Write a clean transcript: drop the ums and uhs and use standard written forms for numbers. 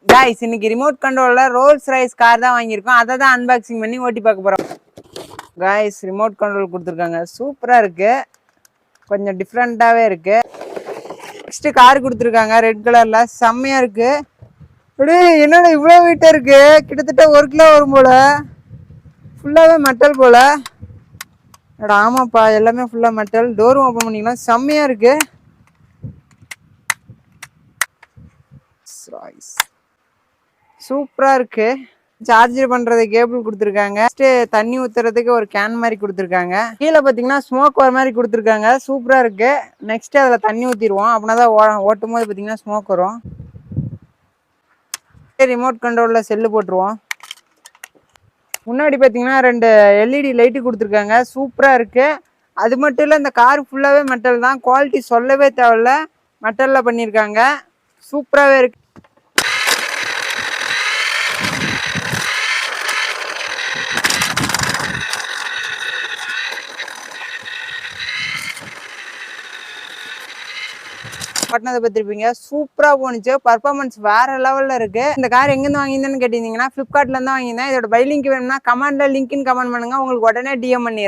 Guys இன்னைக்கு remote கண்ட்ரோல்ல Rolls Royce car தான் வாங்கியிருக்கோம். அதை தான் அன்பாக்சிங் பண்ணி ஓட்டி பார்க்க போறோம். गाइस ரிமோட் கண்ட்ரோல் கொடுத்துருக்காங்க, சூப்பரா இருக்கு, கொஞ்சம் டிஃப்ரெண்டாவே இருக்கு. நெக்ஸ்ட் கார் கொடுத்துருக்காங்க ரெட் கலர்ல, செம்மையா இருக்கு. அப்படியே என்னடா இவ்வளவு வெயிட்டா இருக்கு, கிட்டத்தட்ட 1 கிலோ வரும் போல. ஃபுல்லாவே மெட்டல் போல. ஆமாப்பா, எல்லாமே ஃபுல்லா மெட்டல். டோரும் ஓபன் பண்ணிக்கலாம், செம்மையா இருக்கு. சூப்பரா இருக்கு. சார்ஜர் பண்றது கேபிள் கொடுத்துருக்காங்க. தண்ணி ஊத்துறதுக்கு ஒரு கேன் மாதிரி கொடுத்துருக்காங்க. கீழே பாத்தீங்கன்னா ஸ்மோக் வர மாதிரி கொடுத்துருக்காங்க, சூப்பரா இருக்கு. நெக்ஸ்ட் அதுல தண்ணி ஊத்திடுவோம், அப்படின்னா ஓட்டும் போது பாத்தீங்கன்னா ஸ்மோக் வரும். ரிமோட் கண்ட்ரோல்ல செல்லு போட்டுருவோம். முன்னாடி பாத்தீங்கன்னா 2 எல்இடி லைட்டு கொடுத்துருக்காங்க, சூப்பரா இருக்கு. அது மட்டும் இல்ல, இந்த கார் ஃபுல்லாவே மெட்டல் தான், குவாலிட்டி சொல்லவே தேவையில்ல, மெட்டல்ல பண்ணியிருக்காங்க, சூப்பராகவே இருக்கு. பட்டினத்தை பத்திருப்பீங்க, சூப்பரா போனுச்சு, பர்ஃபார்மன்ஸ் வேற லெவல்ல இருக்கு. இந்த கார் எங்கிருந்து வாங்கியிருந்தேன்னு கேட்டீங்கன்னா, பிளிப்கார்ட்ல இருந்து வாங்கியிருந்தேன். இதோட பை லிங்க் வேணும்னா கமெண்ட்ல லிங்க்னு கமெண்ட் பண்ணுங்க, உங்களுக்கு உடனே டிஎம் பண்ணிடுறேன்.